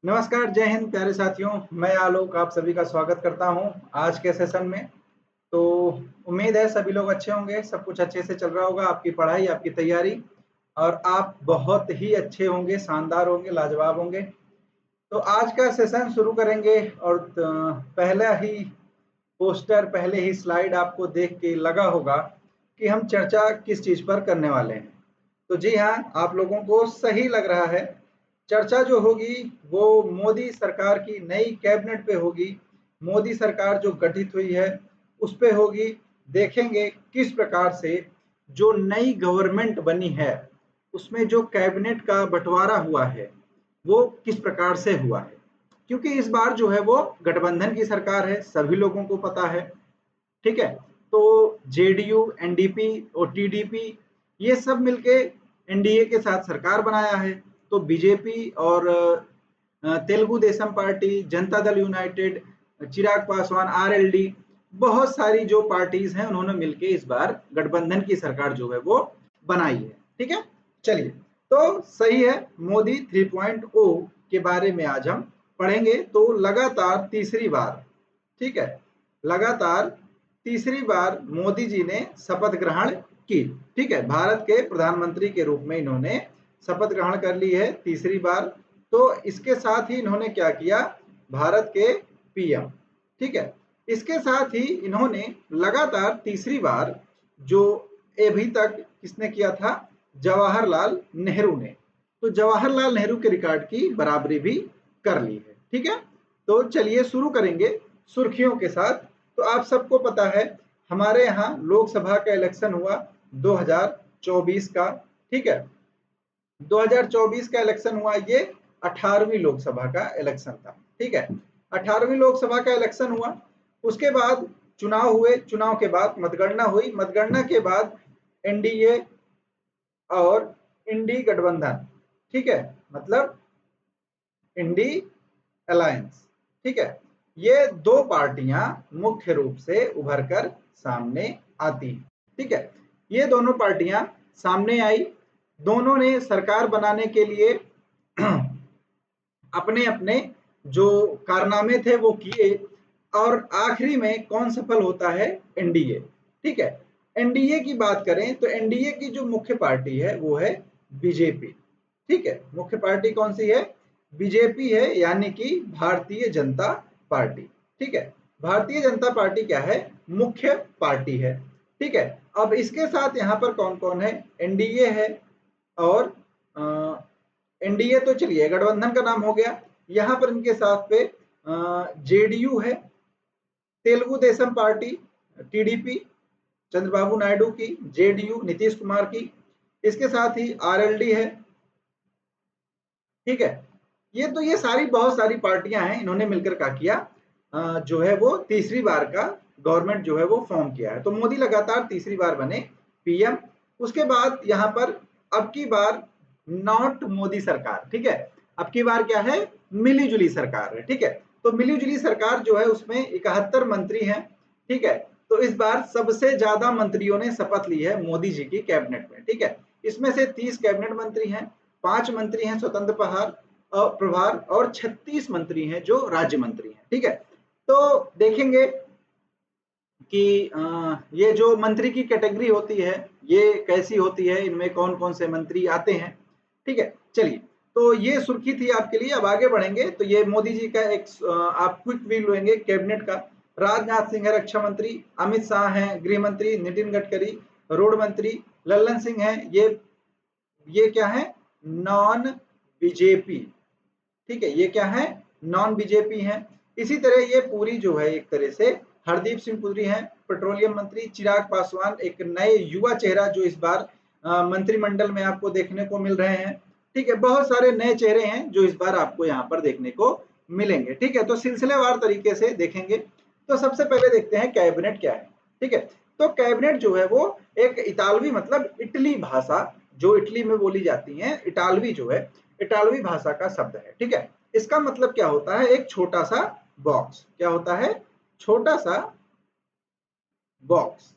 नमस्कार, जय हिंद प्यारे साथियों। मैं आलोक आप सभी का स्वागत करता हूं आज के सेशन में। तो उम्मीद है सभी लोग अच्छे होंगे, सब कुछ अच्छे से चल रहा होगा, आपकी पढ़ाई, आपकी तैयारी, और आप बहुत ही अच्छे होंगे, शानदार होंगे, लाजवाब होंगे। तो आज का सेशन शुरू करेंगे और पहला ही पोस्टर, पहले ही स्लाइड आपको देख के लगा होगा कि हम चर्चा किस चीज़ पर करने वाले हैं। तो जी हाँ, आप लोगों को सही लग रहा है। चर्चा जो होगी वो मोदी सरकार की नई कैबिनेट पे होगी। मोदी सरकार जो गठित हुई है उस पे होगी। देखेंगे किस प्रकार से जो नई गवर्नमेंट बनी है उसमें जो कैबिनेट का बंटवारा हुआ है वो किस प्रकार से हुआ है, क्योंकि इस बार जो है वो गठबंधन की सरकार है, सभी लोगों को पता है। ठीक है। तो जेडीयू, एनडीपी और टीडीपी ये सब मिलके एनडीए के साथ सरकार बनाया है। तो बीजेपी और Telugu Desam party, Janata Dal United, Chirag Paswan, RLD, बहुत सारी जो पार्टीज हैं उन्होंने मिलके इस बार गठबंधन की सरकार जो है वो बनाई है। ठीक है। चलिए, तो सही है, मोदी 3.0 के बारे में आज हम पढ़ेंगे। तो लगातार तीसरी बार, ठीक है, लगातार तीसरी बार मोदी जी ने शपथ ग्रहण की। ठीक है, भारत के प्रधानमंत्री के रूप में इन्होंने शपथ ग्रहण कर ली है तीसरी बार। तो इसके साथ ही इन्होंने क्या किया, भारत के पीएम। ठीक है। इसके साथ ही इन्होंने लगातार तीसरी बार, जो अभी तक किसने किया था, जवाहरलाल नेहरू ने, तो जवाहरलाल नेहरू के रिकॉर्ड की बराबरी भी कर ली है। ठीक है। तो चलिए शुरू करेंगे सुर्खियों के साथ। तो आप सबको पता है हमारे यहाँ लोकसभा का इलेक्शन हुआ 2024 का। ठीक है, 2024 का इलेक्शन हुआ, ये 18वीं लोकसभा का इलेक्शन था। ठीक है, 18वीं लोकसभा का इलेक्शन हुआ। उसके बाद चुनाव हुए, चुनाव के बाद मतगणना हुई, मतगणना के बाद एनडीए और इंडी गठबंधन, ठीक है, मतलब इंडी अलायंस, ठीक है, ये दो पार्टियां मुख्य रूप से उभर कर सामने आती हैं। ठीक है, ये दोनों पार्टियां सामने आई, दोनों ने सरकार बनाने के लिए अपने अपने जो कारनामे थे वो किए, और आखिरी में कौन सफल होता है, एनडीए। ठीक है, एनडीए की बात करें तो एनडीए की जो मुख्य पार्टी है वो है बीजेपी। ठीक है, मुख्य पार्टी कौन सी है, बीजेपी है, यानी कि भारतीय जनता पार्टी। ठीक है, भारतीय जनता पार्टी क्या है, मुख्य पार्टी है। ठीक है, अब इसके साथ यहाँ पर कौन कौन है, एनडीए है, और एनडीए तो चलिए गठबंधन का नाम हो गया। यहाँ पर इनके साथ पे जेडीयू है, तेलुगु देशम पार्टी, टीडीपी चंद्रबाबू नायडू की, जेडीयू नीतीश कुमार की, इसके साथ ही आरएलडी है। ठीक है, ये सारी बहुत सारी पार्टियां हैं, इन्होंने मिलकर क्या किया, जो है वो तीसरी बार का गवर्नमेंट जो है वो फॉर्म किया है। तो मोदी लगातार तीसरी बार बने पीएम। उसके बाद यहाँ पर अब की बार नॉट मोदी सरकार, ठीक है, अब की बार क्या है, मिली जुली सरकार है। ठीक है, तो मिली जुली सरकार जो है उसमें 71 मंत्री हैं। ठीक है, तो इस बार सबसे ज्यादा मंत्रियों ने शपथ ली है मोदी जी की कैबिनेट में। ठीक है, इसमें से 30 कैबिनेट मंत्री हैं, 5 मंत्री हैं स्वतंत्र प्रभार, और 36 मंत्री हैं जो राज्य मंत्री हैं। ठीक है, तो देखेंगे कि ये जो मंत्री की कैटेगरी होती है ये कैसी होती है, इनमें कौन कौन से मंत्री आते हैं। ठीक है, चलिए, तो ये सुर्खी थी आपके लिए। अब आगे बढ़ेंगे। तो ये मोदी जी का एक आप क्विक व्यू लेंगे कैबिनेट का। राजनाथ सिंह है रक्षा मंत्री, अमित शाह हैं गृह मंत्री, नितिन गडकरी रोड मंत्री, लल्लन सिंह है, ये क्या है, नॉन बीजेपी। ठीक है, ये क्या है, नॉन बीजेपी है। इसी तरह ये पूरी जो है एक तरह से हरदीप सिंह पुरी हैं पेट्रोलियम मंत्री, चिराग पासवान एक नए युवा चेहरा जो इस बार मंत्रिमंडल में आपको देखने को मिल रहे हैं। ठीक है, बहुत सारे नए चेहरे हैं जो इस बार आपको यहाँ पर देखने को मिलेंगे। ठीक है, तो सिलसिलेवार तरीके से देखेंगे। तो सबसे पहले देखते हैं कैबिनेट क्या है। ठीक है, तो कैबिनेट जो है वो एक इतालवी, मतलब इटली भाषा जो इटली में बोली जाती है, इटालवी जो है, इटालवी भाषा का शब्द है। ठीक है, इसका मतलब क्या होता है, एक छोटा सा बॉक्स। क्या होता है, छोटा सा बॉक्स।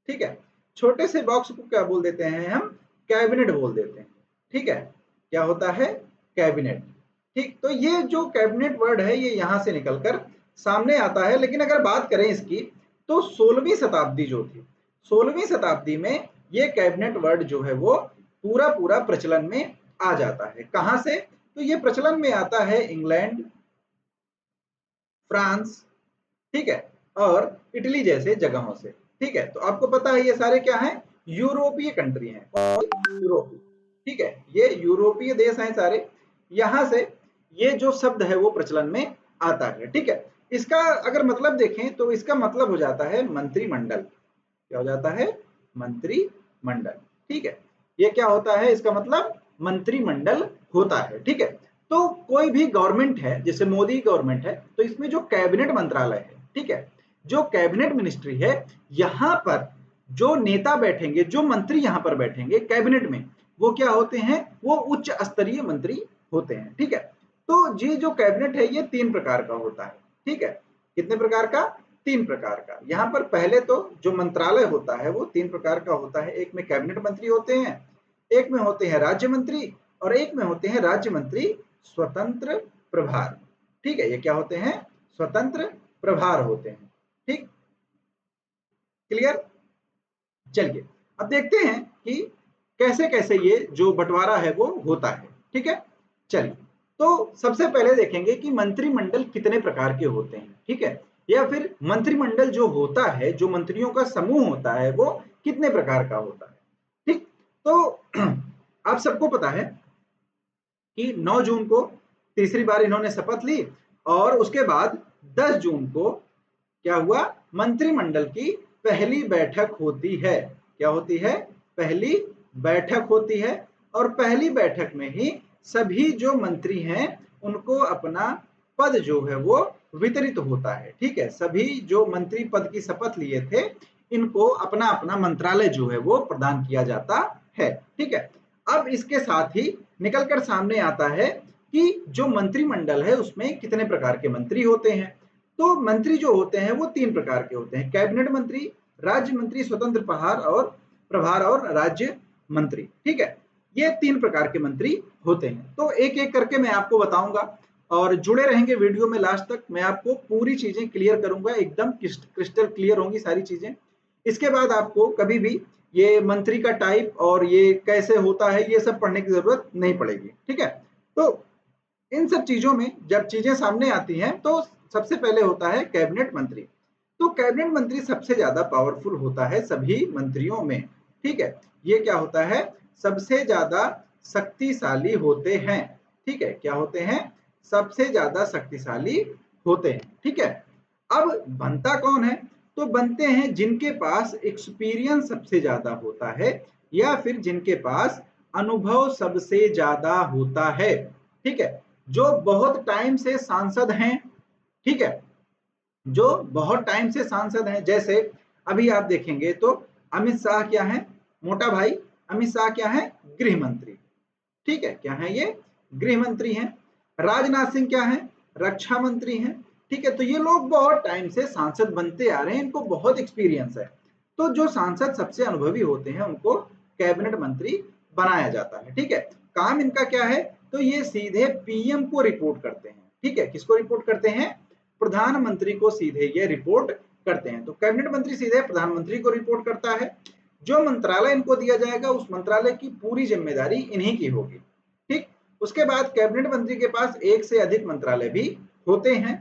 ठीक है, छोटे से बॉक्स को क्या बोल देते हैं हम, कैबिनेट बोल देते हैं। ठीक है, क्या होता है, कैबिनेट। ठीक, तो ये जो कैबिनेट वर्ड है ये यहाँ से निकलकर सामने आता है। लेकिन अगर बात करें इसकी तो 16वीं शताब्दी जो थी, 16वीं शताब्दी में ये कैबिनेट वर्ड जो है वो पूरा पूरा प्रचलन में आ जाता है। कहाँ से? तो ये प्रचलन में आता है इंग्लैंड, फ्रांस, ठीक है, और इटली जैसे जगहों से। ठीक है, तो आपको पता है ये सारे क्या हैं? यूरोपीय कंट्री हैं। यूरोपीय, ठीक है, ये यूरोपीय देश हैं सारे। यहाँ से ये जो शब्द है वो प्रचलन में आता है। ठीक है, इसका अगर मतलब देखें तो इसका मतलब हो जाता है मंत्रिमंडल। क्या हो जाता है? मंत्रिमंडल। ठीक है, ये क्या होता है? इसका मतलब मंत्रिमंडल होता है। ठीक है, तो कोई भी गवर्नमेंट है, जैसे मोदी गवर्नमेंट है, तो इसमें जो कैबिनेट मंत्रालय है, ठीक है, जो कैबिनेट मिनिस्ट्री है, यहाँ पर जो नेता बैठेंगे, जो मंत्री यहाँ पर बैठेंगे कैबिनेट में, वो क्या होते हैं? वो उच्च स्तरीय मंत्री होते हैं। ठीक है, तो ये जो कैबिनेट है ये 3 प्रकार का होता है। ठीक है, कितने प्रकार का? 3 प्रकार का। यहाँ पर पहले तो जो मंत्रालय होता है वो 3 प्रकार का होता है। एक में कैबिनेट मंत्री होते हैं, एक में होते हैं राज्य मंत्री, और एक में होते हैं राज्य मंत्री स्वतंत्र प्रभार। ठीक है, ये क्या होते हैं? स्वतंत्र प्रभार होते हैं। ठीक, क्लियर? चलिए अब देखते हैं कि कैसे कैसे ये जो बंटवारा है वो होता है। ठीक है, चलिए तो सबसे पहले देखेंगे कि मंत्रिमंडल कितने प्रकार के होते हैं। ठीक है, या फिर मंत्रिमंडल जो होता है, जो मंत्रियों का समूह होता है, वो कितने प्रकार का होता है। ठीक, तो आप सबको पता है कि 9 जून को तीसरी बार इन्होंने शपथ ली, और उसके बाद 10 जून को क्या हुआ? मंत्रिमंडल की पहली बैठक होती है। क्या होती है? पहली बैठक होती है, और पहली बैठक में ही सभी जो मंत्री हैं उनको अपना पद जो है वो वितरित होता है। ठीक है, सभी जो मंत्री पद की शपथ लिए थे इनको अपना अपना मंत्रालय जो है वो प्रदान किया जाता है। ठीक है, अब इसके साथ ही निकलकर सामने आता है कि जो मंत्रिमंडल है उसमें कितने प्रकार के मंत्री होते हैं। तो मंत्री जो होते हैं वो 3 प्रकार के होते हैं: कैबिनेट मंत्री, राज्य मंत्री स्वतंत्र प्रभार और राज्य मंत्री। ठीक है, ये 3 प्रकार के मंत्री होते हैं। तो एक एक करके मैं आपको बताऊंगा, और जुड़े रहेंगे वीडियो में लास्ट तक। मैं आपको पूरी चीजें क्लियर करूंगा, एकदम क्रिस्टल क्लियर होंगी सारी चीजें। इसके बाद आपको कभी भी ये मंत्री का टाइप और ये कैसे होता है ये सब पढ़ने की जरूरत नहीं पड़ेगी। ठीक है, तो इन सब चीजों में जब चीजें सामने आती हैं तो सबसे पहले होता है कैबिनेट मंत्री। तो कैबिनेट मंत्री सबसे ज्यादा पावरफुल होता है सभी मंत्रियों में। ठीक है, ये क्या होता है? सबसे ज्यादा शक्तिशाली होते हैं। ठीक है, क्या होते हैं? सबसे ज्यादा शक्तिशाली होते हैं। ठीक है, अब बनता कौन है? तो बनते हैं जिनके पास एक्सपीरियंस सबसे ज्यादा होता है, या फिर जिनके पास अनुभव सबसे ज्यादा होता है। ठीक है, जो बहुत टाइम से सांसद हैं। ठीक है, जो बहुत टाइम से सांसद हैं, जैसे अभी आप देखेंगे तो अमित शाह क्या है? मोटा भाई अमित शाह क्या है? गृह मंत्री। ठीक है, क्या है ये? गृह मंत्री हैं। राजनाथ सिंह क्या है? रक्षा मंत्री हैं। ठीक है, तो ये लोग बहुत टाइम से सांसद बनते आ रहे हैं, इनको बहुत एक्सपीरियंस है। तो जो सांसद सबसे अनुभवी होते हैं उनको कैबिनेट मंत्री बनाया जाता है। ठीक है, काम इनका क्या है? तो ये सीधे पीएम को रिपोर्ट करते हैं। ठीक है, किसको रिपोर्ट करते हैं? प्रधानमंत्री को सीधे ये रिपोर्ट करते हैं। तो कैबिनेट मंत्री सीधे प्रधानमंत्री को रिपोर्ट करता है। जो मंत्रालय इनको दिया जाएगा उस मंत्रालय की पूरी जिम्मेदारी इन्हीं की होगी। ठीक, उसके बाद कैबिनेट मंत्री के पास एक से अधिक मंत्रालय भी होते हैं।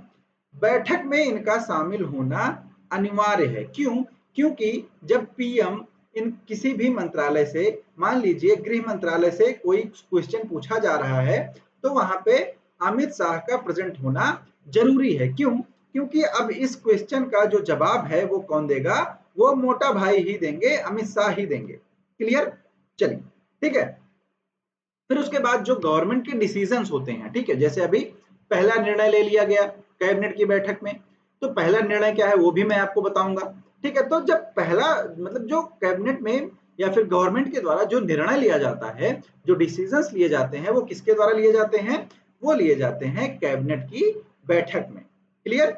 बैठक में इनका शामिल होना अनिवार्य है। क्यों? क्योंकि जब पीएम इन किसी भी मंत्रालय से, मान लीजिए गृह मंत्रालय से कोई क्वेश्चन पूछा जा रहा है, तो वहां पे अमित शाह का प्रेजेंट होना जरूरी है। क्यों? क्योंकि अब इस क्वेश्चन का जो जवाब है वो कौन देगा? वो मोटा भाई ही देंगे, अमित शाह ही देंगे। क्लियर? चलिए, ठीक है, फिर उसके बाद जो गवर्नमेंट के डिसीजंस होते हैं, ठीक है, जैसे अभी पहला निर्णय ले लिया गया कैबिनेट की बैठक में, तो पहला निर्णय क्या है वो भी मैं आपको बताऊंगा। ठीक है, तो जब पहला मतलब जो कैबिनेट में या फिर गवर्नमेंट के द्वारा जो निर्णय लिया जाता है, जो डिसीजंस लिए जाते हैं, वो किसके द्वारा लिए जाते हैं? वो लिए जाते हैं कैबिनेट की बैठक में। क्लियर?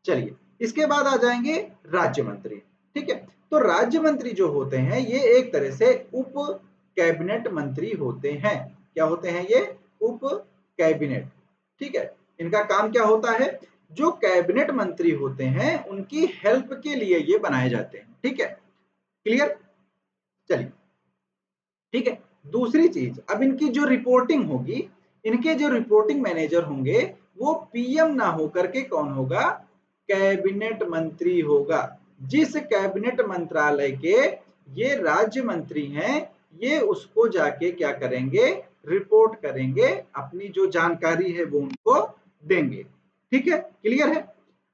चलिए, इसके बाद आ जाएंगे राज्य मंत्री। ठीक है, तो राज्य मंत्री जो होते हैं ये एक तरह से उप कैबिनेट मंत्री होते हैं। क्या होते हैं ये? उप कैबिनेट। ठीक है। इनका काम क्या होता है, जो कैबिनेट मंत्री होते हैं उनकी हेल्प के लिए ये बनाए जाते हैं। ठीक है, क्लियर। चलिए, ठीक है। दूसरी चीज, अब इनकी जो रिपोर्टिंग होगी, इनके जो रिपोर्टिंग मैनेजर होंगे वो पीएम ना होकर के कौन होगा, कैबिनेट मंत्री होगा। जिस कैबिनेट मंत्रालय के ये राज्य मंत्री हैं, ये उसको जाके क्या करेंगे, रिपोर्ट करेंगे, अपनी जो जानकारी है वो उनको देंगे। ठीक है, क्लियर है।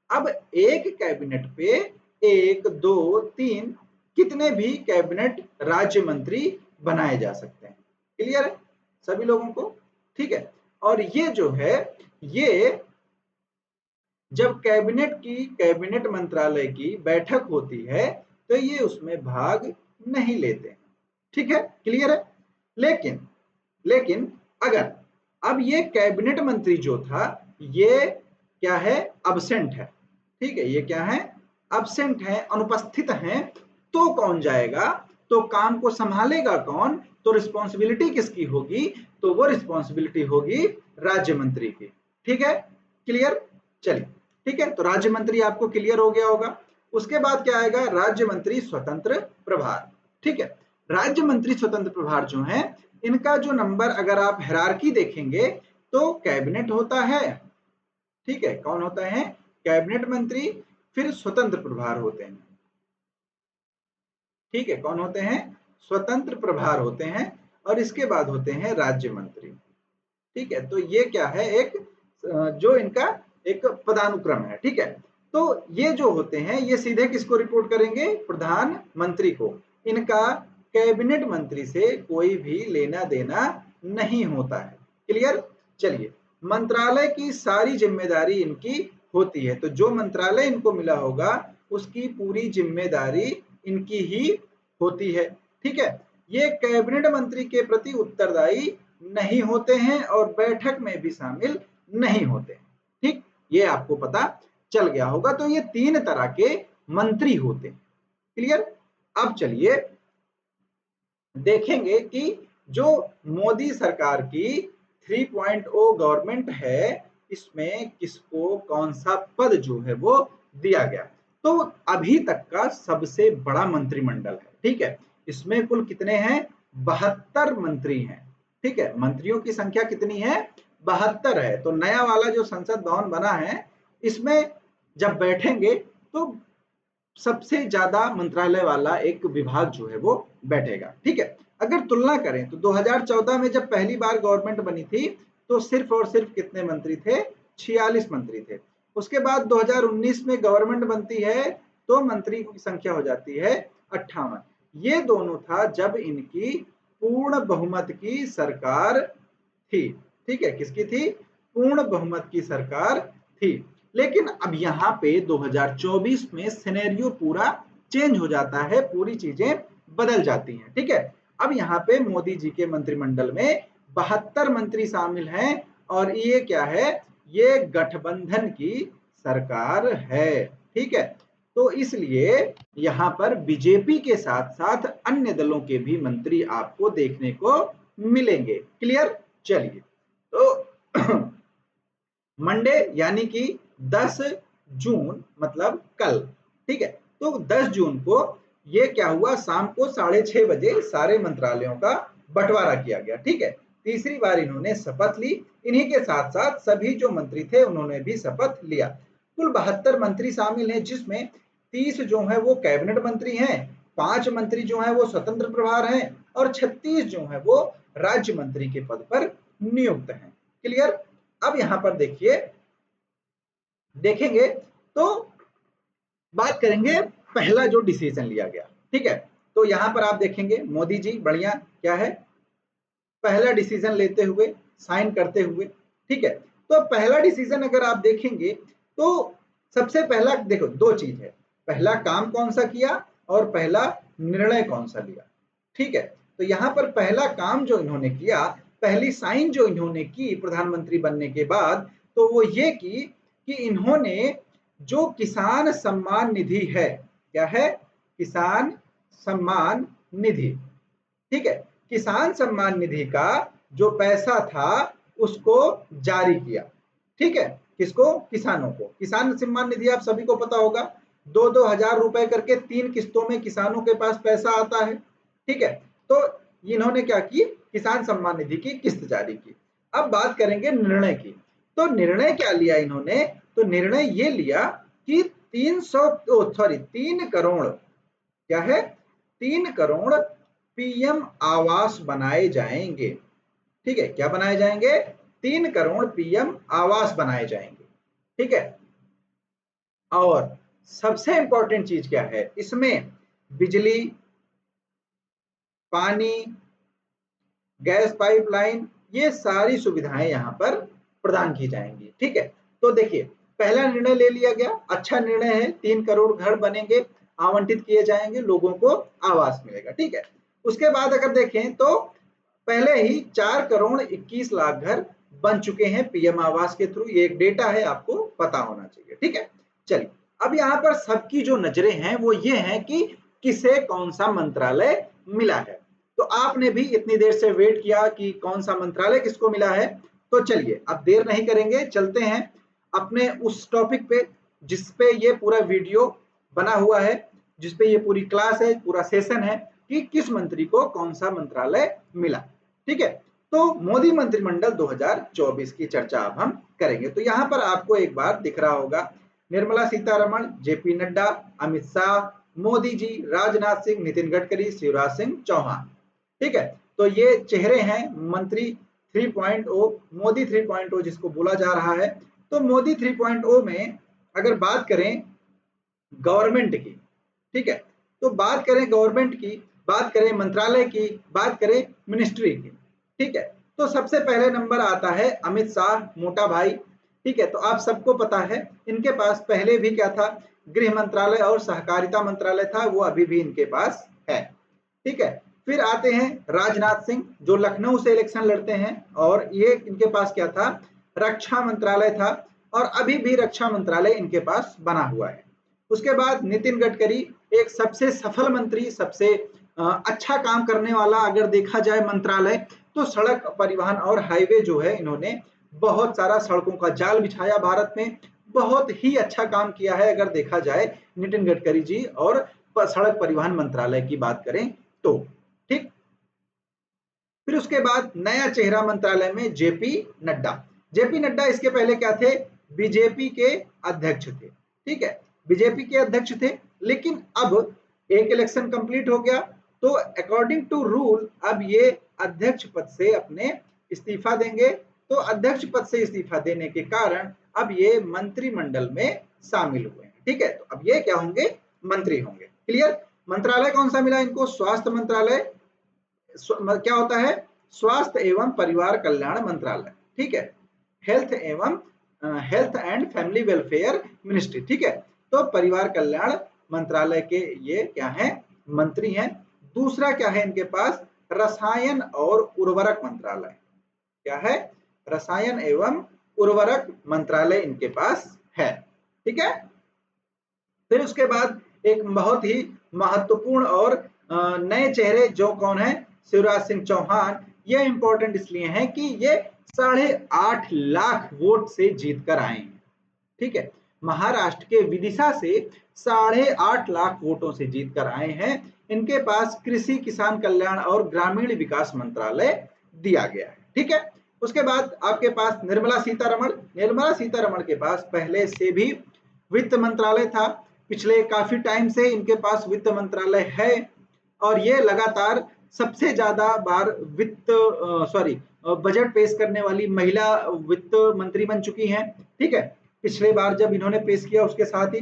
अब एक कैबिनेट पे एक, दो, तीन, कितने भी कैबिनेट राज्य मंत्री बनाए जा सकते हैं। क्लियर है सभी लोगों को। ठीक है, और ये जो है, ये जब कैबिनेट मंत्रालय की बैठक होती है तो ये उसमें भाग नहीं लेते। ठीक है, क्लियर है। लेकिन लेकिन अगर अब ये कैबिनेट मंत्री जो था ये क्या है, अब्सेंट है। ठीक है, ये क्या है, अब्सेंट है, अनुपस्थित है, तो कौन जाएगा, तो काम को संभालेगा कौन, तो रिस्पॉन्सिबिलिटी किसकी होगी, तो वो रिस्पॉन्सिबिलिटी होगी राज्य मंत्री की। ठीक है, क्लियर। चलिए, ठीक है, तो राज्य मंत्री आपको क्लियर हो गया होगा। उसके बाद क्या आएगा, राज्य मंत्री स्वतंत्र प्रभार। ठीक है, राज्य मंत्री स्वतंत्र प्रभार जो है, इनका जो नंबर अगर आप हायरार्की देखेंगे तो कैबिनेट होता है। ठीक है, कौन होता है, कैबिनेट मंत्री, फिर स्वतंत्र प्रभार होते हैं। ठीक है, कौन होते हैं, स्वतंत्र प्रभार होते हैं, और इसके बाद होते हैं राज्य मंत्री। ठीक है, तो ये क्या है, एक जो इनका एक पदानुक्रम है। ठीक है, तो ये जो होते हैं ये सीधे किसको रिपोर्ट करेंगे, प्रधानमंत्री को। इनका कैबिनेट मंत्री से कोई भी लेना देना नहीं होता है। क्लियर। चलिए, मंत्रालय की सारी जिम्मेदारी इनकी होती है, तो जो मंत्रालय इनको मिला होगा उसकी पूरी जिम्मेदारी इनकी ही होती है। ठीक है, ये कैबिनेट मंत्री के प्रति उत्तरदायी नहीं होते हैं और बैठक में भी शामिल नहीं होते। ठीक, ये आपको पता चल गया होगा। तो ये तीन तरह के मंत्री होते हैं। क्लियर। अब चलिए देखेंगे कि जो मोदी सरकार की 3.0 गवर्नमेंट है, इसमें किसको कौन सा पद जो है वो दिया गया। तो अभी तक का सबसे बड़ा मंत्रिमंडल है। ठीक है, इसमें कुल कितने हैं, 72 मंत्री हैं। ठीक है, मंत्रियों की संख्या कितनी है, 72 है। तो नया वाला जो संसद भवन बना है, इसमें जब बैठेंगे तो सबसे ज्यादा मंत्रालय वाला एक विभाग जो है वो बैठेगा। ठीक है, अगर तुलना करें तो 2014 में जब पहली बार गवर्नमेंट बनी थी तो सिर्फ और सिर्फ कितने मंत्री थे, 46 मंत्री थे। उसके बाद 2019 में गवर्नमेंट बनती है तो मंत्री की संख्या हो जाती है 58। ये दोनों था जब इनकी पूर्ण बहुमत की सरकार थी। ठीक है, किसकी थी, पूर्ण बहुमत की सरकार थी। लेकिन अब यहाँ पे 2024 में सिनेरियो पूरा चेंज हो जाता है, पूरी चीजें बदल जाती हैं। ठीक है, अब यहाँ पे मोदी जी के मंत्रिमंडल में 72 मंत्री शामिल हैं, और ये क्या है, ये गठबंधन की सरकार है। ठीक है, तो इसलिए यहाँ पर बीजेपी के साथ साथ अन्य दलों के भी मंत्री आपको देखने को मिलेंगे। क्लियर। चलिए, तो मंडे यानी कि 10 जून मतलब कल। ठीक है, तो 10 जून को ये क्या हुआ, शाम को 6:30 बजे सारे मंत्रालयों का बंटवारा किया गया। ठीक है, तीसरी बार इन्होंने शपथ ली। इन्हीं के साथ साथ सभी जो मंत्री थे उन्होंने भी शपथ लिया। कुल 72 मंत्री शामिल हैं, जिसमें 30 जो है वो कैबिनेट मंत्री हैं, 5 मंत्री जो है वो स्वतंत्र प्रभार हैं, और 36 जो है वो राज्य मंत्री के पद पर नियुक्त हैं। क्लियर। अब यहां पर देखिए, देखेंगे तो बात करेंगे पहला जो डिसीजन लिया गया। ठीक है, तो यहां पर आप देखेंगे मोदी जी बढ़िया क्या है, पहला डिसीजन लेते हुए, साइन करते हुए। ठीक है, तो पहला डिसीजन अगर आप देखेंगे तो सबसे पहला देखो, दो चीज है, पहला काम कौन सा किया और पहला निर्णय कौन सा लिया। ठीक है, तो यहां पर पहला काम जो इन्होंने किया, पहली साइन जो इन्होंने की प्रधानमंत्री बनने के बाद, तो वो ये की कि इन्होंने जो किसान सम्मान निधि है, क्या है, किसान सम्मान निधि। ठीक है, किसान सम्मान निधि का जो पैसा था उसको जारी किया। ठीक है, किसको? किसानों को। किसान सम्मान निधि आप सभी को पता होगा, 2-2 हजार रुपए करके 3 किस्तों में किसानों के पास पैसा आता है। ठीक है, तो इन्होंने क्या की? किसान सम्मान निधि की किस्त जारी की। अब बात करेंगे निर्णय की। तो निर्णय क्या लिया इन्होंने? तो निर्णय ये लिया कि 3 करोड़, क्या है? 3 करोड़ पीएम आवास बनाए जाएंगे। ठीक है, क्या बनाए जाएंगे? 3 करोड़ पीएम आवास बनाए जाएंगे। ठीक है, और सबसे इंपॉर्टेंट चीज क्या है इसमें? बिजली, पानी, गैस पाइपलाइन, ये सारी सुविधाएं यहां पर प्रदान की जाएंगी। ठीक है, तो देखिए, पहला निर्णय ले लिया गया, अच्छा निर्णय है, 3 करोड़ घर बनेंगे, आवंटित किए जाएंगे, लोगों को आवास मिलेगा। ठीक है, उसके बाद अगर देखें तो पहले ही 4 करोड़ 21 लाख घर बन चुके हैं पीएम आवास के थ्रू। ये एक डेटा है, आपको पता होना चाहिए। ठीक है, चलिए, अब यहाँ पर सबकी जो नजरें हैं वो ये हैं कि किसे कौन सा मंत्रालय मिला है। तो आपने भी इतनी देर से वेट किया कि कौन सा मंत्रालय किसको मिला है, तो चलिए अब देर नहीं करेंगे, चलते हैं अपने उस टॉपिक पे जिसपे ये पूरा वीडियो बना हुआ है, जिसपे ये पूरी क्लास है, पूरा सेशन है कि किस मंत्री को कौन सा मंत्रालय मिला। ठीक है, तो मोदी मंत्रिमंडल 2024 की चर्चा अब हम करेंगे। तो यहाँ पर आपको एक बार दिख रहा होगा, निर्मला सीतारमण, जेपी नड्डा, अमित शाह, मोदी जी, राजनाथ सिंह, नितिन गडकरी, शिवराज सिंह चौहान। ठीक है, तो ये चेहरे हैं मंत्री 3.0, मोदी 3.0 जिसको बोला जा रहा है। तो मोदी 3.0 में अगर बात करें गवर्नमेंट की, ठीक है, तो बात करें गवर्नमेंट की, बात करें मंत्रालय की, बात करें मिनिस्ट्री की। ठीक है, तो सबसे पहले नंबर आता है अमित शाह, मोटा भाई। ठीक है, तो आप सबको पता है इनके पास पहले भी क्या था? गृह मंत्रालय और सहकारिता मंत्रालय था, वो अभी भी इनके पास है। ठीक है, फिर आते हैं राजनाथ सिंह जो लखनऊ से इलेक्शन लड़ते हैं, और ये इनके पास क्या था? रक्षा मंत्रालय था, और अभी भी रक्षा मंत्रालय इनके पास बना हुआ है। उसके बाद नितिन गडकरी, एक सबसे सफल मंत्री, सबसे अच्छा काम करने वाला अगर देखा जाए मंत्रालय, तो सड़क परिवहन और हाईवे जो है, इन्होंने बहुत सारा सड़कों का जाल बिछाया भारत में, बहुत ही अच्छा काम किया है अगर देखा जाए नितिन गडकरी जी। और सड़क परिवहन मंत्रालय की बात करें तो ठीक। फिर उसके बाद नया चेहरा मंत्रालय में जेपी नड्डा। जेपी नड्डा इसके पहले क्या थे? बीजेपी के अध्यक्ष थे। ठीक है, बीजेपी के अध्यक्ष थे, लेकिन अब एक इलेक्शन कंप्लीट हो गया, तो अकॉर्डिंग टू रूल अब ये अध्यक्ष पद से अपने इस्तीफा देंगे। तो अध्यक्ष पद से इस्तीफा देने के कारण अब ये मंत्रिमंडल में शामिल हुए हैं। ठीक है, तो अब ये क्या होंगे? मंत्री होंगे। क्लियर? मंत्रालय कौन सा मिला इनको? स्वास्थ्य मंत्रालय। क्या होता है? स्वास्थ्य एवं परिवार कल्याण मंत्रालय। ठीक है, health and family welfare ministry. ठीक है, तो परिवार कल्याण मंत्रालय के ये क्या है? मंत्री हैं। दूसरा क्या है इनके पास? रसायन और उर्वरक मंत्रालय। क्या है? रसायन एवं उर्वरक मंत्रालय इनके पास है। ठीक है, फिर उसके बाद एक बहुत ही महत्वपूर्ण और नए चेहरे जो कौन है? शिवराज सिंह चौहान। ये इंपॉर्टेंट इसलिए हैं कि ये 8.5 लाख वोट से जीत कर आए हैं। ठीक है, महाराष्ट्र के विदिशा से 8.5 लाख वोटों से जीत कर आए हैं। इनके पास कृषि, किसान कल्याण और ग्रामीण विकास मंत्रालय दिया गया है। ठीक है, उसके बाद आपके पास निर्मला सीतारमण। निर्मला सीतारमण के पास पहले से भी वित्त मंत्रालय था, पिछले काफी टाइम से इनके पास वित्त मंत्रालय है, और ये लगातार सबसे ज्यादा बार बजट पेश करने वाली महिला वित्त मंत्री बन चुकी हैं। ठीक है, पिछले बार जब इन्होंने पेश किया उसके साथ ही।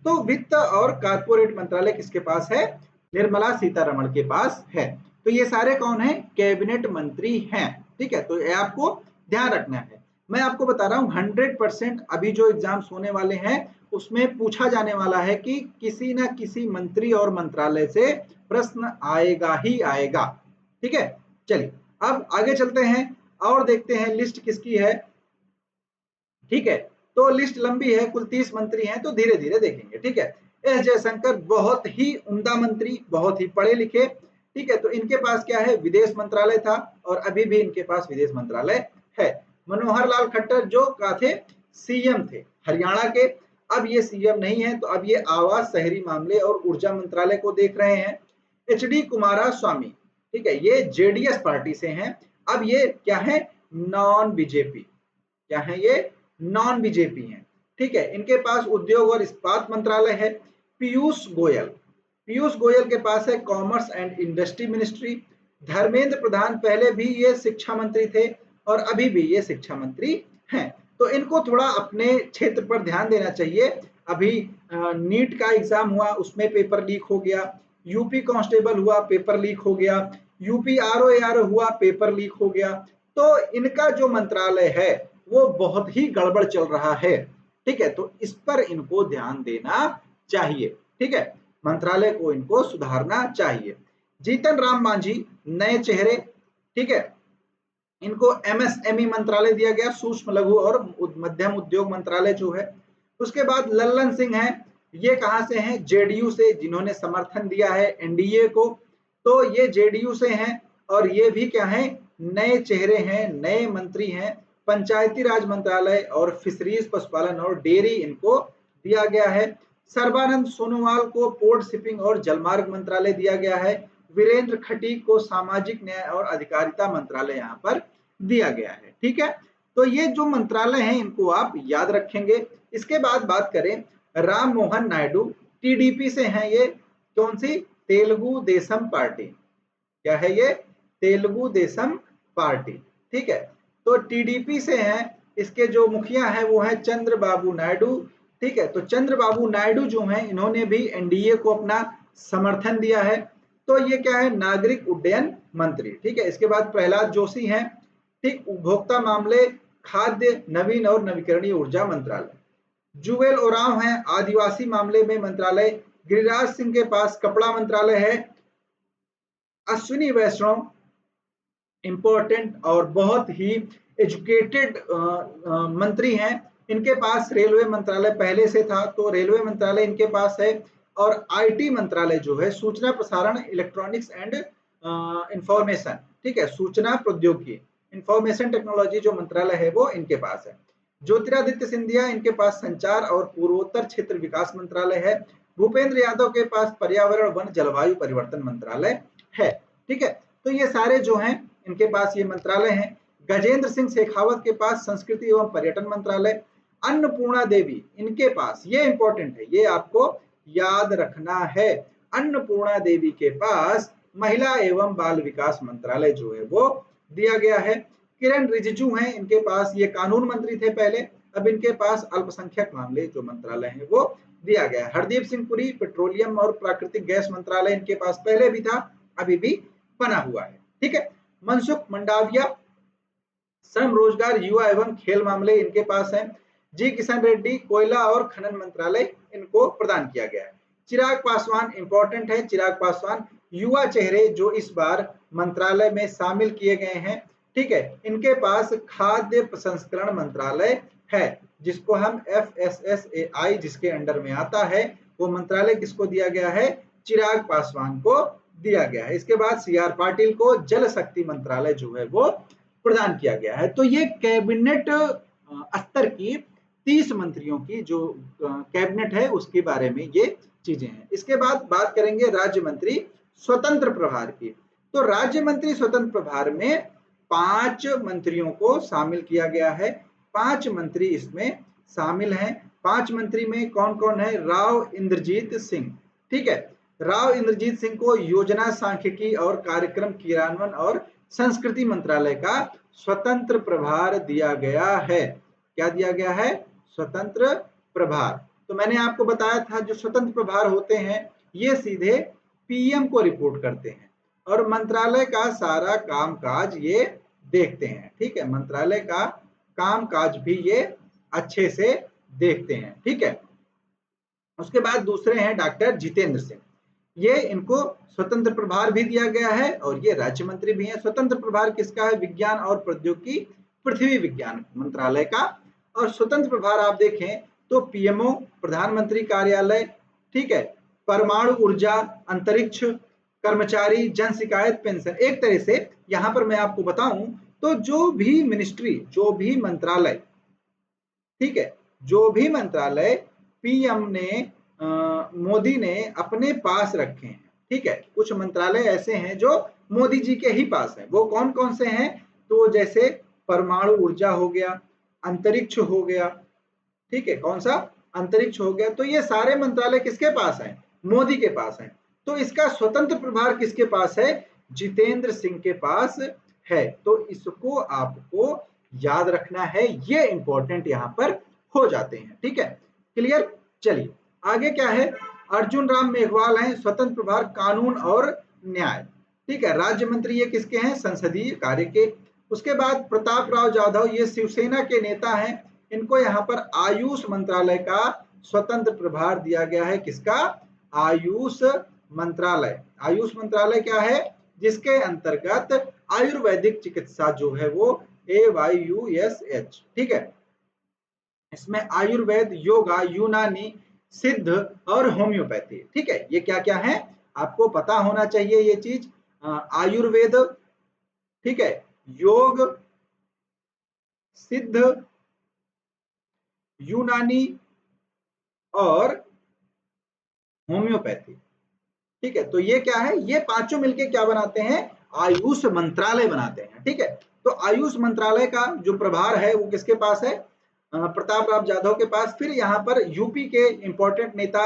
तो वित्त और कारपोरेट मंत्रालय किसके पास है? निर्मला सीतारमण के पास है। तो ये सारे कौन है? कैबिनेट मंत्री हैं। ठीक है, तो ये आपको ध्यान रखना है। मैं आपको बता रहा हूं 100% अभी जो एग्जाम्स होने वाले हैं उसमें पूछा जाने वाला है कि किसी ना किसी मंत्री और मंत्रालय से प्रश्न आएगा ही आएगा। ठीक है, चलिए अब आगे चलते हैं और देखते हैं लिस्ट किसकी है। ठीक है, तो लिस्ट लंबी है, कुल 30 मंत्री हैं, तो धीरे धीरे देखेंगे। ठीक है, एस जयशंकर बहुत ही उम्दा मंत्री, बहुत ही पढ़े लिखे। ठीक है, तो इनके पास क्या है? विदेश मंत्रालय था, और अभी भी इनके पास विदेश मंत्रालय है। मनोहर लाल खट्टर जो क्या थे? सीएम थे हरियाणा के। अब ये सीएम नहीं है, तो अब ये आवास, शहरी मामले और ऊर्जा मंत्रालय को देख रहे हैं एचडी कुमारस्वामी। ठीक है, ये जेडीएस पार्टी से हैं। अब ये क्या है, नॉन बीजेपी। क्या है ये, नॉन बीजेपी हैं। ठीक है, इनके पास उद्योग और इस्पात मंत्रालय है। पीयूष गोयल, पीयूष गोयल के पास है commerce and industry ministry. Dharmendra Pradhan पहले भी ये शिक्षा मंत्री थे और अभी भी ये शिक्षा मंत्री हैं। तो इनको थोड़ा अपने क्षेत्र पर ध्यान देना चाहिए। अभी नीट का एग्जाम हुआ, उसमें पेपर लीक हो गया। यूपी कांस्टेबल हुआ, पेपर लीक हो गया। यूपी आरओएआर हुआ, पेपर लीक हो गया। तो इनका जो मंत्रालय है वो बहुत ही गड़बड़ चल रहा है। ठीक है, तो इस पर इनको ध्यान देना चाहिए। ठीक है, मंत्रालय को इनको सुधारना चाहिए। जीतन राम मांझी नए चेहरे। ठीक है, इनको एमएसएमई मंत्रालय दिया गया, सूक्ष्म लघु और मध्यम उद्योग मंत्रालय जो है। उसके बाद लल्लन सिंह है, ये कहां से हैं, जेडीयू से, जिन्होंने समर्थन दिया है एनडीए को। तो ये जेडीयू से हैं और ये भी क्या है, नए चेहरे हैं, नए मंत्री हैं। पंचायती राज मंत्रालय और फिशरीज, पशुपालन और डेयरी इनको दिया गया है। सर्बानंद सोनोवाल को पोर्ट शिपिंग और जलमार्ग मंत्रालय दिया गया है। वीरेंद्र खटीक को सामाजिक न्याय और अधिकारिता मंत्रालय यहाँ पर दिया गया है। ठीक है, तो ये जो मंत्रालय हैं इनको आप याद रखेंगे। इसके बाद बात करें राम मोहन नायडू, टीडीपी से हैं ये। कौन सी, तेलुगु देशम पार्टी। क्या है ये, तेलुगु देशम पार्टी। ठीक है, तो टीडीपी से हैं। इसके जो मुखिया हैं वो है चंद्रबाबू नायडू। ठीक है, तो चंद्रबाबू नायडू जो हैं इन्होंने भी एनडीए को अपना समर्थन दिया है। तो ये क्या है, नागरिक उड्डयन मंत्री। ठीक है, इसके बाद प्रहलाद जोशी हैं। ठीक, उपभोक्ता मामले, खाद्य, नवीन और नवीकरणीय ऊर्जा मंत्रालय। जुवेल ओरांव हैं, आदिवासी मामले में मंत्रालय। गिरिराज सिंह के पास कपड़ा मंत्रालय है। अश्विनी वैष्णव इंपॉर्टेंट और बहुत ही एजुकेटेड मंत्री हैं। इनके पास रेलवे मंत्रालय पहले से था, तो रेलवे मंत्रालय इनके पास है। और आईटी मंत्रालय जो है, सूचना प्रसारण, इलेक्ट्रॉनिक्स एंड इंफॉर्मेशन। ठीक है, सूचना प्रौद्योगिकी, इंफॉर्मेशन टेक्नोलॉजी जो मंत्रालय है वो इनके पास है। ज्योतिरादित्य सिंधिया, इनके पास संचार और पूर्वोत्तर क्षेत्र विकास मंत्रालय है। भूपेंद्र यादव के पास पर्यावरण, वन, जलवायु परिवर्तन मंत्रालय है। ठीक है, तो ये सारे जो हैं इनके पास ये मंत्रालय हैं। गजेंद्र सिंह शेखावत के पास संस्कृति एवं पर्यटन मंत्रालय। अन्नपूर्णा देवी, इनके पास, ये इंपॉर्टेंट है, ये आपको याद रखना है। अन्नपूर्णा देवी के पास महिला एवं बाल विकास मंत्रालय जो है वो दिया गया है। किरण रिजिजू हैं, इनके पास, ये कानून मंत्री थे पहले, अब इनके पास अल्पसंख्यक मामले जो मंत्रालय है वो दिया गया है। हरदीप सिंह पुरी, पेट्रोलियम और प्राकृतिक गैस मंत्रालय इनके पास पहले भी था, अभी भी बना हुआ है। ठीक है, मनसुख मंडाविया, श्रम, रोजगार, युवा एवं खेल मामले इनके पास है। जी किशन रेड्डी, कोयला और खनन मंत्रालय इनको प्रदान किया गया है। चिराग पासवान इंपॉर्टेंट है, चिराग पासवान युवा चेहरे जो इस बार मंत्रालय में शामिल किए गए हैं। ठीक है, इनके पास खाद्य प्रसंस्करण मंत्रालय है, जिसको हम FSSAI जिसके अंडर में आता है, वो मंत्रालय किसको दिया गया है, चिराग पासवान को दिया गया है। इसके बाद CR पाटिल को जल शक्ति मंत्रालय जो है वो प्रदान किया गया है। तो ये कैबिनेट स्तर की 30 मंत्रियों की जो कैबिनेट है उसके बारे में ये चीजें हैं। इसके बाद बात करेंगे राज्य मंत्री स्वतंत्र प्रभार की। तो राज्य मंत्री स्वतंत्र प्रभार में 5 मंत्रियों को शामिल किया गया है। 5 मंत्री इसमें शामिल हैं। 5 मंत्री में कौन कौन है, राव इंद्रजीत सिंह। ठीक है, राव इंद्रजीत सिंह को योजना, सांख्यिकी और कार्यक्रम क्रियान्वयन और संस्कृति मंत्रालय का स्वतंत्र प्रभार दिया गया है। क्या दिया गया है, स्वतंत्र प्रभार। तो मैंने आपको बताया था जो स्वतंत्र प्रभार होते हैं ये सीधे पीएम को रिपोर्ट करते हैं और मंत्रालय का सारा कामकाज ये देखते हैं। ठीक है, मंत्रालय का कामकाज भी ये अच्छे से देखते हैं। ठीक है, उसके बाद दूसरे हैं डॉक्टर जितेंद्र सिंह, ये इनको स्वतंत्र प्रभार भी दिया गया है और ये राज्य मंत्री भी हैं। स्वतंत्र प्रभार किसका है, विज्ञान और प्रौद्योगिकी, पृथ्वी विज्ञान मंत्रालय का। और स्वतंत्र प्रभार आप देखें तो पीएमओ, प्रधानमंत्री कार्यालय, ठीक है, परमाणु ऊर्जा, अंतरिक्ष, कर्मचारी, जन शिकायत, पेंशन। एक तरह से यहां पर मैं आपको बताऊं तो जो भी मिनिस्ट्री, जो भी मंत्रालय ठीक है, जो भी मंत्रालय पीएम ने मोदी ने अपने पास रखे हैं, ठीक है, कुछ मंत्रालय ऐसे हैं जो मोदी जी के ही पास है। वो कौन कौन से हैं? तो जैसे परमाणु ऊर्जा हो गया, अंतरिक्ष हो गया, ठीक है, कौन सा? अंतरिक्ष हो गया। तो ये सारे मंत्रालय किसके पास हैं? मोदी के पास हैं। तो इसका स्वतंत्र प्रभार किसके पास है? जितेंद्र सिंह के पास है। तो इसको आपको याद रखना है, ये इंपॉर्टेंट यहां पर हो जाते हैं, ठीक है, क्लियर। चलिए आगे क्या है? अर्जुन राम मेघवाल हैं स्वतंत्र प्रभार कानून और न्याय, ठीक है, राज्य मंत्री ये किसके हैं? संसदीय कार्य के। उसके बाद प्रताप राव जाधव, ये शिवसेना के नेता हैं, इनको यहाँ पर आयुष मंत्रालय का स्वतंत्र प्रभार दिया गया है। किसका? आयुष मंत्रालय। आयुष मंत्रालय क्या है? जिसके अंतर्गत आयुर्वेदिक चिकित्सा जो है वो AYUSH, ठीक है, इसमें आयुर्वेद, योगा, यूनानी, सिद्ध और होम्योपैथी, ठीक है, ये क्या क्या है आपको पता होना चाहिए ये चीज। आयुर्वेद, ठीक है, योग, सिद्ध, यूनानी और होम्योपैथी, ठीक है। तो ये क्या है? ये पांचों मिलके क्या बनाते हैं? आयुष मंत्रालय बनाते हैं, ठीक है। तो आयुष मंत्रालय का जो प्रभार है वो किसके पास है? प्रताप राव जाधव के पास। फिर यहाँ पर यूपी के इंपॉर्टेंट नेता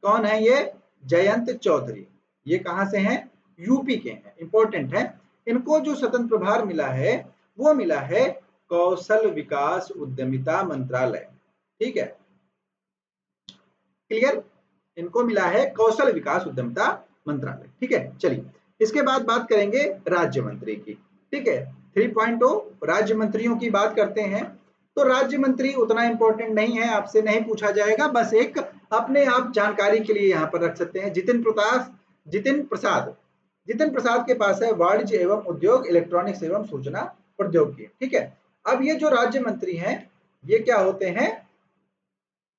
कौन है? ये जयंत चौधरी। ये कहाँ से हैं? यूपी के हैं, इंपॉर्टेंट है। इनको जो स्वतंत्र प्रभार मिला है वो मिला है कौशल विकास उद्यमिता मंत्रालय, ठीक है, क्लियर। इनको मिला है कौशल विकास उद्यमिता मंत्रालय, ठीक है। चलिए इसके बाद बात करेंगे राज्य मंत्री की, ठीक है। 3.0 राज्य मंत्रियों की बात करते हैं। तो राज्य मंत्री उतना इंपॉर्टेंट नहीं है, आपसे नहीं पूछा जाएगा, बस एक अपने आप जानकारी के लिए यहाँ पर रख सकते हैं। जितिन प्रसाद के पास है वाणिज्य एवं उद्योग, इलेक्ट्रॉनिक्स एवं सूचना प्रौद्योगिकी, ठीक है। अब ये जो राज्य मंत्री हैं ये क्या होते हैं?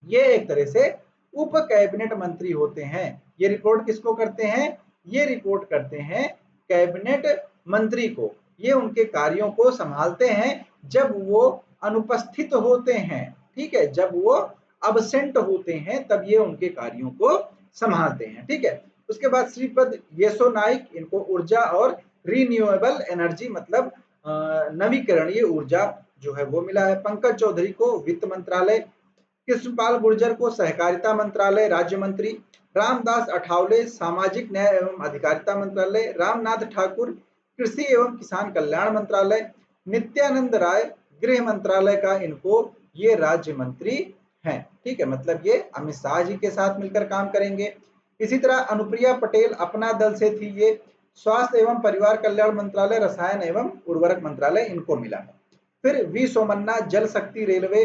ये एक तरह से उप कैबिनेट मंत्री होते हैं। ये रिपोर्ट किसको करते हैं? ये रिपोर्ट करते हैं कैबिनेट मंत्री को। ये उनके कार्यों को संभालते हैं जब वो अनुपस्थित होते हैं, ठीक है, जब वो अब्सेंट होते हैं तब ये उनके कार्यों को संभालते हैं, ठीक है। उसके बाद श्रीपद येसो नाइक, इनको ऊर्जा और रिन्यूएबल एनर्जी मतलब नवीकरणीय ऊर्जा जो है वो मिला है। पंकज चौधरी को वित्त मंत्रालय, कृष्णपाल गुर्जर को सहकारिता मंत्रालय राज्य मंत्री, रामदास अठावले सामाजिक न्याय एवं अधिकारिता मंत्रालय, रामनाथ ठाकुर कृषि एवं किसान कल्याण मंत्रालय, नित्यानंद राय गृह मंत्रालय का इनको ये राज्य मंत्री हैं, ठीक है, मतलब ये अमित शाह जी के साथ मिलकर काम करेंगे। इसी तरह अनुप्रिया पटेल अपना दल से थी, ये स्वास्थ्य एवं परिवार कल्याण मंत्रालय, रसायन एवं उर्वरक मंत्रालय इनको मिला है। फिर वी सोमन्ना जल शक्ति रेलवे,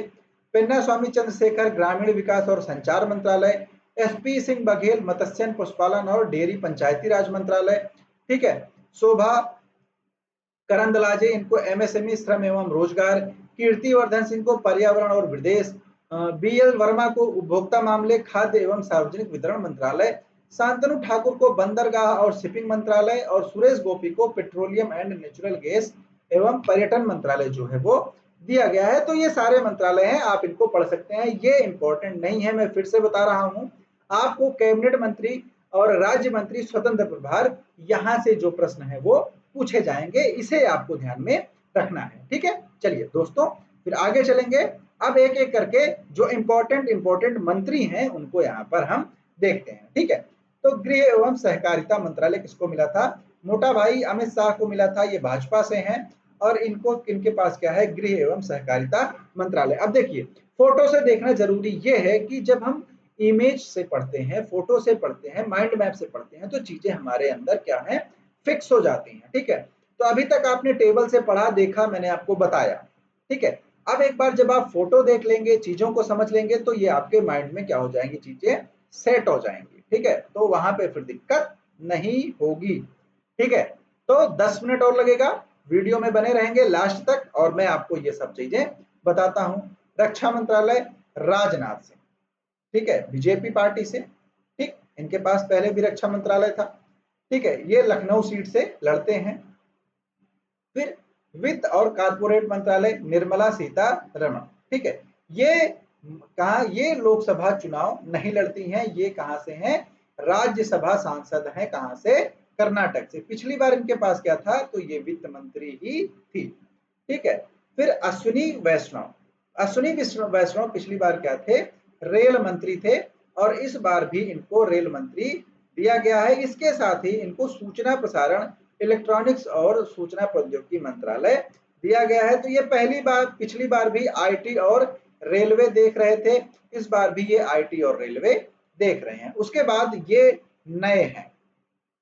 पेन्ना स्वामी चंद्रशेखर ग्रामीण विकास और संचार मंत्रालय, SP सिंह बघेल मत्स्य पशुपालन और डेयरी पंचायती राज मंत्रालय, ठीक है। शोभा करंदलाजे इनको MSME श्रम एवं रोजगार, कीर्तिवर्धन सिंह को पर्यावरण और विदेश, BL वर्मा को उपभोक्ता मामले खाद्य एवं सार्वजनिक वितरण मंत्रालय, शांतनु ठाकुर को बंदरगाह और शिपिंग मंत्रालय और सुरेश गोपी को पेट्रोलियम एंड नेचुरल गैस एवं पर्यटन मंत्रालय जो है वो दिया गया है। तो ये सारे मंत्रालय हैं, आप इनको पढ़ सकते हैं, ये इंपॉर्टेंट नहीं है। मैं फिर से बता रहा हूं, आपको कैबिनेट मंत्री और राज्य मंत्री स्वतंत्र प्रभार यहां से जो प्रश्न है वो पूछे जाएंगे, इसे आपको ध्यान में रखना है, ठीक है। चलिए दोस्तों फिर आगे चलेंगे। अब एक एक करके जो इंपॉर्टेंट मंत्री हैं उनको यहाँ पर हम देखते हैं, ठीक है। तो गृह एवं सहकारिता मंत्रालय किसको मिला था? मोटा भाई अमित शाह को मिला था, ये भाजपा से हैं और इनके पास क्या है? गृह एवं सहकारिता मंत्रालय। अब देखिए फोटो से देखना जरूरी ये है कि जब हम इमेज से पढ़ते हैं, फोटो से पढ़ते हैं, माइंड मैप से पढ़ते हैं तो चीजें हमारे अंदर क्या है? फिक्स हो जाती हैं, ठीक है। तो अभी तक आपने टेबल से पढ़ा, देखा, मैंने आपको बताया, ठीक है। अब एक बार जब आप फोटो देख लेंगे, चीजों को समझ लेंगे तो ये आपके माइंड में क्या हो जाएंगी? चीजें सेट हो जाएंगी, ठीक है। तो वहां पे फिर दिक्कत नहीं होगी, ठीक है। तो 10 मिनट और लगेगा, वीडियो में बने रहेंगे लास्ट तक और मैं आपको ये सब चीजें बताता हूं। रक्षा मंत्रालय राजनाथ सिंह, ठीक है, बीजेपी पार्टी से, ठीक, इनके पास पहले भी रक्षा मंत्रालय था, ठीक है, ये लखनऊ सीट से लड़ते हैं। फिर वित्त और कारपोरेट मंत्रालय निर्मला सीतारमण, ठीक है, ये कहा ये लोकसभा चुनाव नहीं लड़ती हैं, ये कहां से हैं, राज्यसभा सांसद हैं, कहां से, कर्नाटक से। पिछली बार इनके पास क्या था, तो ये वित्त मंत्री ही थी। ठीक है। फिर अश्विनी वैष्णव, अश्विनी वैष्णव पिछली बार क्या थे, रेल मंत्री थे, और इस बार भी इनको रेल मंत्री दिया गया है। इसके साथ ही इनको सूचना प्रसारण, इलेक्ट्रॉनिक्स और सूचना प्रौद्योगिकी मंत्रालय दिया गया है। तो ये पहली बार, पिछली बार भी आईटी और रेलवे देख रहे थे, इस बार भी ये आईटी और रेलवे देख रहे हैं। उसके बाद ये नए हैं,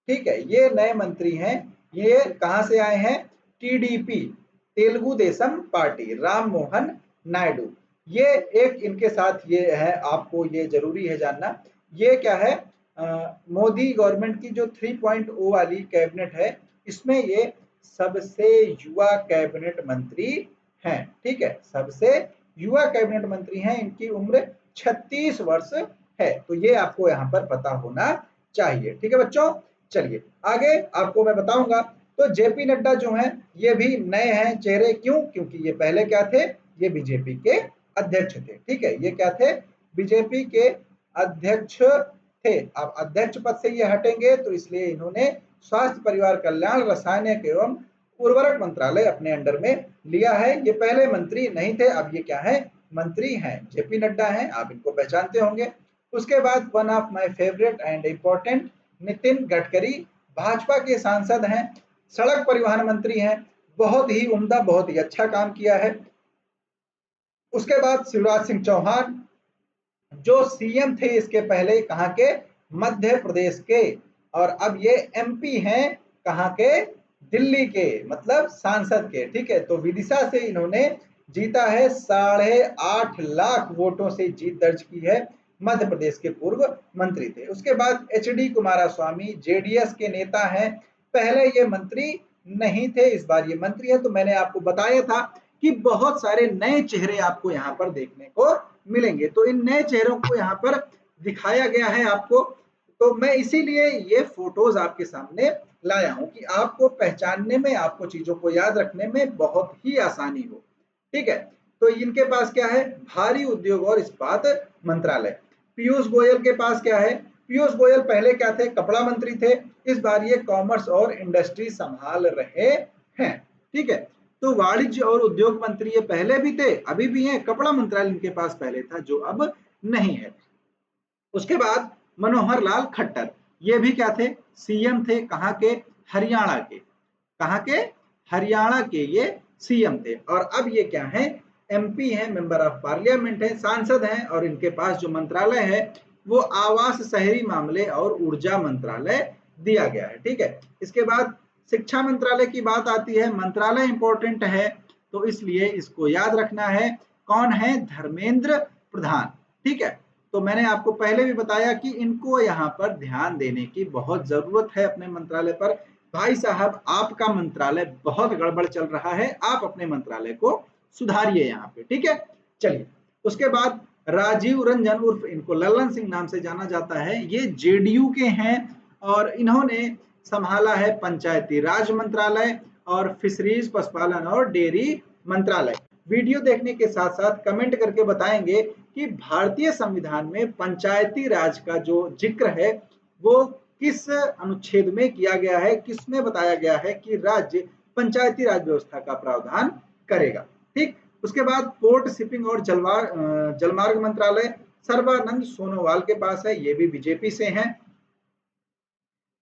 ठीक है, ये नए मंत्री हैं। ये कहां से आए हैं, टीडीपी, तेलुगु देशम पार्टी, राम मोहन नायडू। ये एक इनके साथ ये है, आपको ये जरूरी है जानना। ये क्या है, मोदी गवर्नमेंट की जो 3.0 वाली कैबिनेट है, इसमें ये सबसे युवा कैबिनेट मंत्री हैं। ठीक है, सबसे युवा कैबिनेट मंत्री हैं। इनकी उम्र 36 वर्ष है। तो ये आपको यहाँ पर पता होना चाहिए। ठीक है बच्चों, चलिए आगे आपको मैं बताऊंगा। तो जेपी नड्डा जो हैं, ये भी नए हैं चेहरे। क्यों, क्योंकि ये पहले क्या थे, ये बीजेपी के अध्यक्ष थे। ठीक है, ये क्या थे, बीजेपी के अध्यक्ष थे। अब अध्यक्ष पद से ये हटेंगे, तो इसलिए इन्होंने स्वास्थ्य परिवार कल्याण, रासायनिक एवं उर्वरक मंत्रालय अपने अंडर में लिया है। ये पहले मंत्री नहीं थे, अब ये क्या है, मंत्री हैं। जेपी नड्डा हैं, आप इनको पहचानते होंगे। उसके बाद one of my favourite and important, Nitin Gadkari, Bhajpa के सांसद हैं, सड़क परिवहन मंत्री हैं, बहुत ही उम्दा, बहुत ही अच्छा काम किया है। उसके बाद शिवराज सिंह चौहान, जो सीएम थे इसके पहले, कहां के, मध्य प्रदेश के, और अब ये एमपी हैं, कहां के, दिल्ली के, मतलब सांसद के। ठीक है, तो विदिशा से इन्होंने जीता है, 8.5 लाख वोटों से जीत दर्ज की है। मध्य प्रदेश के पूर्व मंत्री थे। उसके बाद एचडी कुमारस्वामी, जेडीएस के नेता हैं, पहले ये मंत्री नहीं थे, इस बार ये मंत्री है। तो मैंने आपको बताया था कि बहुत सारे नए चेहरे आपको यहाँ पर देखने को मिलेंगे। तो इन नए चेहरों को यहाँ पर दिखाया गया है आपको। तो मैं इसीलिए ये फोटोज आपके सामने लाया हूं कि आपको पहचानने में, आपको चीजों को याद रखने में बहुत ही आसानी हो। ठीक है, तो इनके पास क्या है, भारी उद्योग और इस्पात मंत्रालय। पीयूष गोयल के पास क्या है, पीयूष गोयल पहले क्या थे, कपड़ा मंत्री थे, इस बार ये कॉमर्स और इंडस्ट्री संभाल रहे हैं। ठीक है, तो वाणिज्य और उद्योग मंत्री ये पहले भी थे, अभी भी हैं। कपड़ा मंत्रालय इनके पास पहले था, जो अब नहीं है। उसके बाद मनोहर लाल खट्टर, ये भी क्या थे, सीएम थे, कहां के, हरियाणा के, कहां के, हरियाणा के ये सीएम थे। और अब ये क्या है, एमपी हैं, मेंबर ऑफ पार्लियामेंट है, सांसद हैं, और इनके पास जो मंत्रालय है वो आवास, शहरी मामले और ऊर्जा मंत्रालय दिया गया है। ठीक है, इसके बाद शिक्षा मंत्रालय की बात आती है, मंत्रालय इंपॉर्टेंट है, तो इसलिए इसको याद रखना है। कौन है, धर्मेंद्र प्रधान। ठीक है, तो मैंने आपको पहले भी बताया कि इनको यहाँ पर ध्यान देने की बहुत जरूरत है अपने मंत्रालय पर। भाई साहब, आपका मंत्रालय बहुत गड़बड़ चल रहा है, आप अपने मंत्रालय को सुधारिए यहाँ पे। ठीक है, चलिए उसके बाद राजीव रंजन, उर्फ इनको लल्लन सिंह नाम से जाना जाता है, ये जेडीयू के हैं, और इन्होंने संभाला है पंचायती राज मंत्रालय और फिशरीज, पशुपालन और डेयरी मंत्रालय। वीडियो देखने के साथ साथ कमेंट करके बताएंगे कि भारतीय संविधान में पंचायती राज का जो जिक्र है वो किस अनुच्छेद में किया गया है, किसमें बताया गया है कि राज्य पंचायती राज व्यवस्था का प्रावधान करेगा। ठीक, उसके बाद पोर्ट, शिपिंग और जलमार्ग मंत्रालय सर्बानंद सोनोवाल के पास है, ये भी बीजेपी से हैं।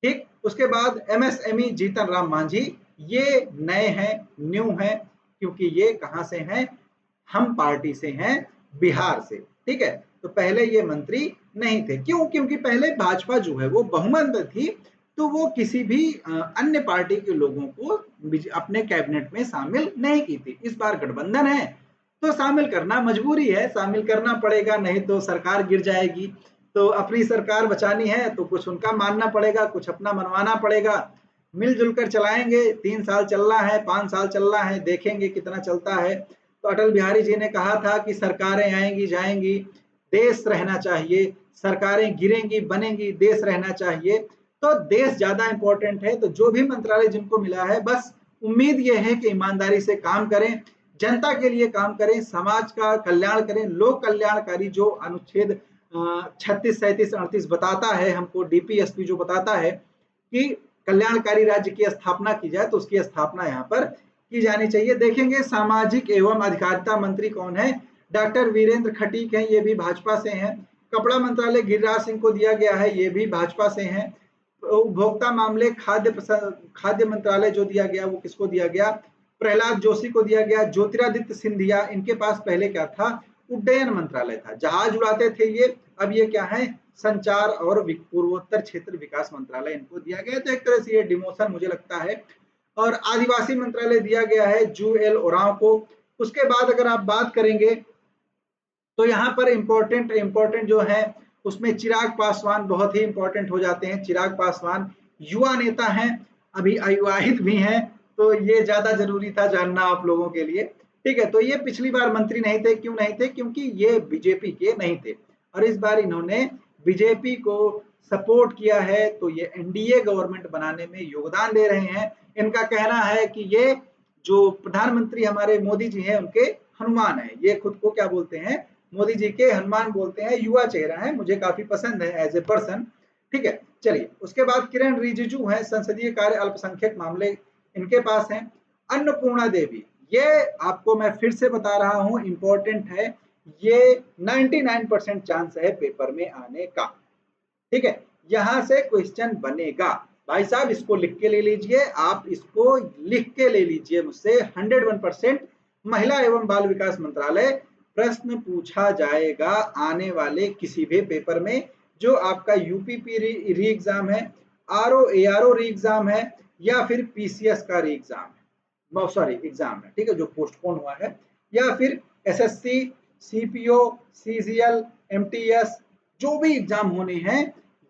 ठीक, उसके बाद एमएसएमई जीतन राम मांझी, ये नए हैं, न्यू हैं, क्योंकि ये कहां से हैं, हम पार्टी से हैं, बिहार से। ठीक है, तो पहले ये मंत्री नहीं थे। क्यों, क्योंकि पहले भाजपा जो है वो बहुमत में थी, तो वो किसी भी अन्य पार्टी के लोगों को अपने कैबिनेट में शामिल नहीं की थी। इस बार गठबंधन है तो शामिल करना मजबूरी है, शामिल करना पड़ेगा, नहीं तो सरकार गिर जाएगी। तो अपनी सरकार बचानी है तो कुछ उनका मानना पड़ेगा, कुछ अपना मनवाना पड़ेगा। मिलजुल कर चलाएंगे, 3 साल चल रहा है, 5 साल चल रहा है, देखेंगे कितना चलता है। तो अटल बिहारी जी ने कहा था कि सरकारें आएंगी जाएंगी, देश रहना चाहिए, सरकारें गिरेंगी बनेंगी, देश रहना चाहिए। तो देश ज्यादा इंपॉर्टेंट है। तो जो भी मंत्रालय जिनको मिला है, बस उम्मीद यह है कि ईमानदारी से काम करें, जनता के लिए काम करें, समाज का कल्याण करें, लोक कल्याणकारी जो अनुच्छेद 36, 37, 38 बताता है हमको, डीपीएसपी जो बताता है कि कल्याणकारी राज्य की स्थापना की जाए, तो उसकी स्थापना यहाँ पर की जानी चाहिए। देखेंगे सामाजिक एवं अधिकारिता मंत्री कौन है, डॉक्टर वीरेंद्र खटीक हैं, ये भी भाजपा से हैं। कपड़ा मंत्रालय गिरिराज सिंह को दिया गया है, ये भी भाजपा से हैं। उपभोक्ता मामले खाद्य मंत्रालय जो दिया गया वो किसको दिया गया, प्रहलाद जोशी को दिया गया। ज्योतिरादित्य सिंधिया, इनके पास पहले क्या था, उड्डयन मंत्रालय था, जहाज उड़ाते थे ये, अब ये क्या है, संचार और पूर्वोत्तर क्षेत्र विकास मंत्रालय इनको दिया गया। तो एक तरह से ये डिमोशन मुझे लगता है। और आदिवासी मंत्रालय दिया गया है जू एल ओरांव को। उसके बाद अगर आप बात करेंगे तो यहाँ पर इंपॉर्टेंट जो है उसमें चिराग पासवान बहुत ही इंपॉर्टेंट हो जाते हैं। चिराग पासवान युवा नेता हैं, अभी अविवाहित भी हैं, तो ये ज्यादा जरूरी था जानना आप लोगों के लिए। ठीक है, तो ये पिछली बार मंत्री नहीं थे, क्यों नहीं थे, क्योंकि ये बीजेपी के नहीं थे, और इस बार इन्होंने बीजेपी को सपोर्ट किया है, तो ये एनडीए गवर्नमेंट बनाने में योगदान दे रहे हैं। इनका कहना है कि ये जो प्रधानमंत्री हमारे मोदी जी हैं उनके हनुमान है, ये खुद को क्या बोलते हैं, मोदी जी के हनुमान बोलते हैं। युवा चेहरा है, मुझे काफी पसंद है एज ए पर्सन। ठीक है, चलिए उसके बाद किरण रिजिजू है, संसदीय कार्य अल्पसंख्यक मामले इनके पास हैं। अन्नपूर्णा देवी, ये आपको मैं फिर से बता रहा हूं, इंपॉर्टेंट है, ये 99% चांस है पेपर में आने का। ठीक है, यहां से क्वेश्चन बनेगा। भाई साहब इसको लिख के ले लीजिए, आप इसको लिख के ले लीजिए मुझसे, 101% महिला एवं बाल विकास मंत्रालय प्रश्न पूछा जाएगा आने वाले किसी भी पेपर में, जो आपका यूपीपी री एग्जाम है, आरओ एआरओ री एग्जाम है, या फिर पीसीएस का री एग्जाम है, सॉरी एग्जाम है, ठीक है, जो पोस्टपोन हुआ है, या फिर एसएससी, सीपीओ, सीजीएल, एमटीएस, जो भी एग्जाम होने हैं,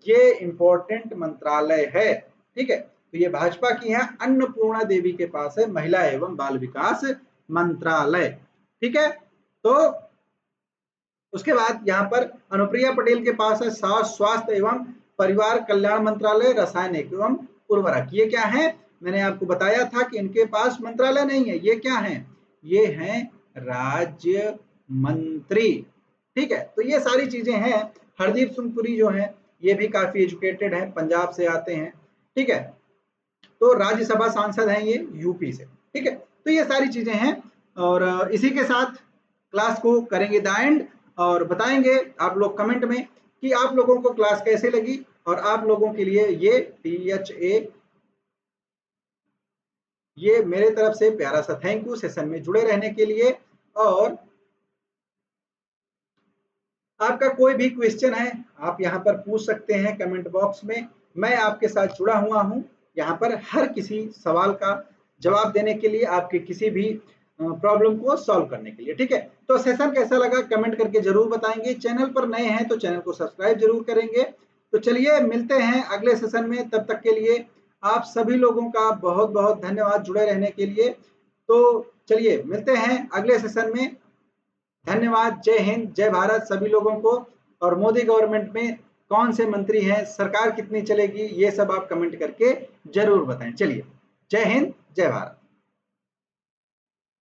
ये इंपॉर्टेंट मंत्रालय है। ठीक है, तो ये भाजपा की है, अन्नपूर्णा देवी के पास है महिला एवं बाल विकास मंत्रालय। ठीक है, तो उसके बाद यहाँ पर अनुप्रिया पटेल के पास है स्वास्थ्य एवं परिवार कल्याण मंत्रालय, रासायनिक एवं उर्वरक। ये क्या है, मैंने आपको बताया था कि इनके पास मंत्रालय नहीं है, ये क्या है, ये हैं राज्य मंत्री। ठीक है, तो ये सारी चीजें हैं। हरदीप सिंह पुरी जो है ये भी काफी एजुकेटेड है, पंजाब से आते हैं। ठीक है, तो राज्यसभा सांसद हैं ये यूपी से। ठीक है, तो ये सारी चीजें हैं, और इसी के साथ क्लास को करेंगे द एंड, और बताएंगे आप लोग कमेंट में कि आप लोगों को क्लास कैसे लगी, और आप लोगों के लिए ये THA, ये मेरे तरफ से प्यारा सा थैंक यू सेशन में जुड़े रहने के लिए। और आपका कोई भी क्वेश्चन है आप यहाँ पर पूछ सकते हैं कमेंट बॉक्स में, मैं आपके साथ जुड़ा हुआ हूँ यहाँ पर हर किसी सवाल का जवाब देने के लिए, आपके किसी भी प्रॉब्लम को सॉल्व करने के लिए। ठीक है, तो सेशन कैसा लगा कमेंट करके जरूर बताएंगे। चैनल पर नए हैं तो चैनल को सब्सक्राइब जरूर करेंगे। तो चलिए मिलते हैं अगले सेशन में, तब तक के लिए आप सभी लोगों का बहुत बहुत धन्यवाद जुड़े रहने के लिए। तो चलिए मिलते हैं अगले सेशन में, धन्यवाद, जय हिंद, जय भारत सभी लोगों को। और मोदी गवर्नमेंट में कौन से मंत्री हैं, सरकार कितनी चलेगी, ये सब आप कमेंट करके जरूर बताएं। चलिए, जय हिंद, जय भारत।